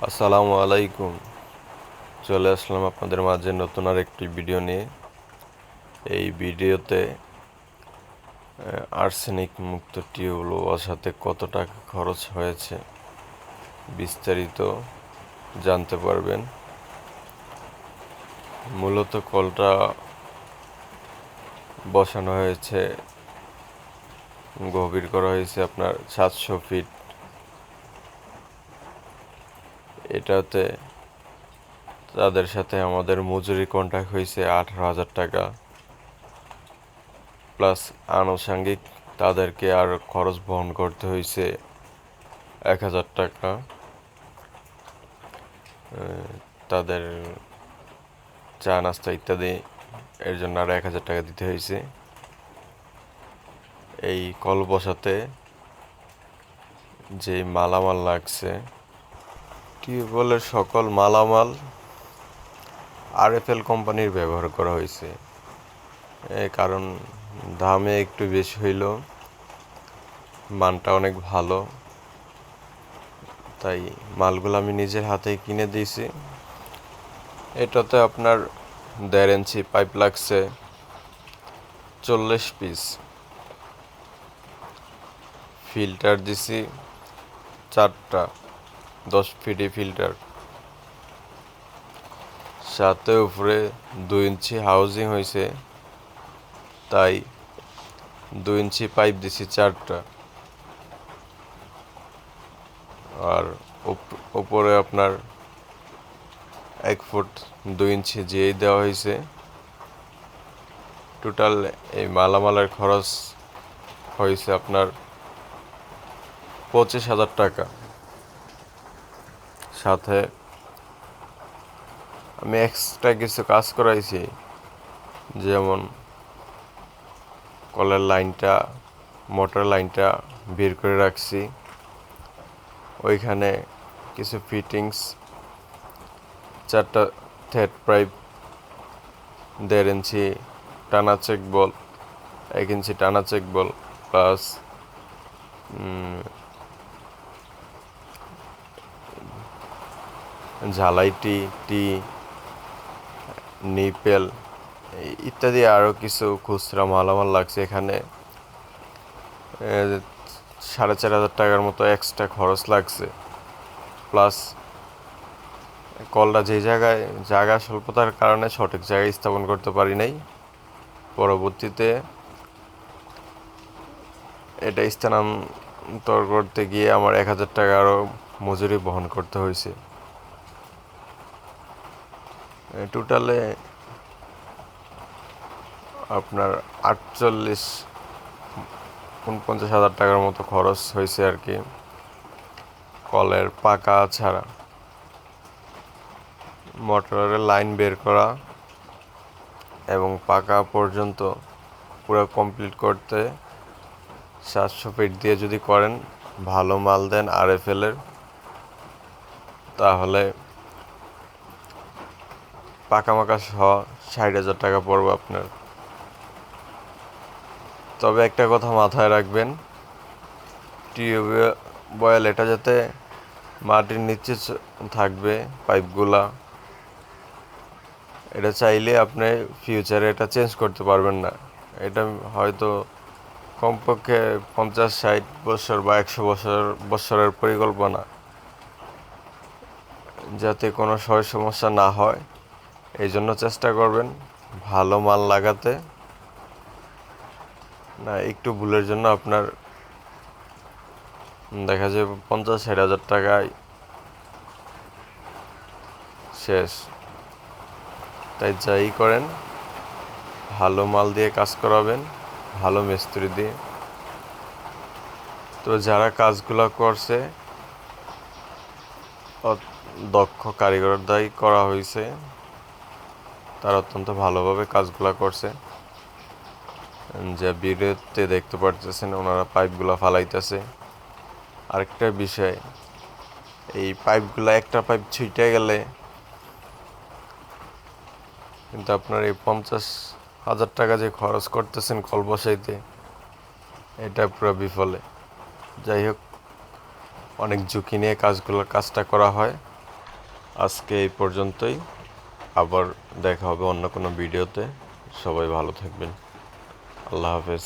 আসসালামু আলাইকুম। চলে আসলাম আপনাদের মাঝে নতুন আর একটি ভিডিও নিয়ে। এই ভিডিওতে আর্সেনিক মুক্ত টিউবওয়েল বসাতে কত টাকা খরচ হয়েছে বিস্তারিত জানতে পারবেন। মূলত কলটা বসানো হয়েছে, গভীর করা হয়েছে আপনার 700 ফিট। এটাতে তাদের সাথে আমাদের মজুরি কন্ট্রাক্ট হয়েছে 18,000 টাকা, প্লাস আনুষঙ্গিক তাদেরকে আর খরচ বহন করতে হয়েছে 1,000 টাকা। তাদের চা নাস্তা ইত্যাদি এর জন্য আর 1,000 টাকা দিতে হয়েছে। এই কল বসাতে যে মালামাল লাগছে, টিউবওয়েলের সকল মালামাল আরএফএল কোম্পানির ব্যবহার করা হয়েছে। কারণ দামে একটু বেশি হইলেও মানটা অনেক ভালো, তাই মালগুলো আমি নিজের হাতেই কিনে দিয়েছি। এটাতে আপনার 1.5 ইঞ্চি পাইপ লাগছে 40 পিস। ফিল্টার দিছি 4টা 10 ফিটি ফিল্টার, সাথে উপরে 2 ইঞ্চি হাউজিং হয়েছে, তাই 2 ইঞ্চি পাইপ দিছি 4টা। আর উপরে আপনার 1 ফুট 2 ইঞ্চি যেই দেওয়া হয়েছে। টোটাল এই মালামালের খরচ হয়েছে আপনার 25,000 টাকা। সাথে আমি এক্সট্রা কিছু কাজ করাইছি, যেমন কলের লাইনটা, মোটর লাইনটা বের করে রাখছি। ওইখানে কিছু ফিটিংস, 4টা থ্রেড পাইপ, 1.5 ইঞ্চি টানা চেক বল, 1 ইঞ্চি টানা চেক বল, প্লাস ঝালাইটি টি নিপেল ইত্যাদি আরও কিছু খুচরা মালামাল লাগছে। এখানে 4,500 টাকার মতো এক্সট্রা খরচ লাগছে। প্লাস কলটা যে জায়গা স্বল্পতার কারণে সঠিক জায়গায় স্থাপন করতে পারি নাই। পরবর্তীতে এটা স্থানান্তর করতে গিয়ে আমার 1,000 টাকা আরও মজুরি বহন করতে হয়েছে। টোটালে আপনার 49,000 মতো খরচ হয়েছে আর কি, কলের পাকা ছাড়া। মোটরের লাইন বের করা এবং পাকা পর্যন্ত পুরো কমপ্লিট করতে 700 ফিট দিয়ে যদি করেন, ভালো মাল দেন আরএফএলের, তাহলে পাকামাকা সহ 60,000 টাকা পড়বে আপনার। তবে একটা কথা মাথায় রাখবেন, টিউবওয়েল এটা যাতে মাটির নিচে থাকবে পাইপগুলা, এটা চাইলে আপনি ফিউচারে এটা চেঞ্জ করতে পারবেন না। এটা হয়তো কমপক্ষে 50-60 বছর বা 100 বছরের পরিকল্পনা, যাতে কোনো সমস্যা না হয় এই জন্য চেষ্টা করবেন ভালো মাল লাগাতে। না, একটু ভুলের জন্য আপনার দেখা যায় 50-60 হাজার টাকায় শেষ। তাই যাই করেন ভালো মাল দিয়ে কাজ করাবেন, ভালো মিস্ত্রি দিয়ে। তো যারা কাজগুলো করছে দক্ষ কারিগর দ্বারাই করা হয়েছে, তারা অত্যন্ত ভালোভাবে কাজগুলো করছে। যে ভিডিওতে দেখতে পারতেছেন ওনারা পাইপগুলো ফালাইতেছে। আরেকটা বিষয়, এই পাইপগুলো একটা পাইপ ছিটে গেলে কিন্তু আপনার এই 50,000 টাকা যে খরচ করতেছেন কল বসাইতে, এটা পুরো বিফলে। যাই হোক, অনেক ঝুঁকি নিয়ে কাজটা করা হয়। আজকে এই পর্যন্তই, আবার দেখা হবে অন্য কোনো ভিডিওতে। সবাই ভালো থাকবেন। আল্লাহ হাফেজ।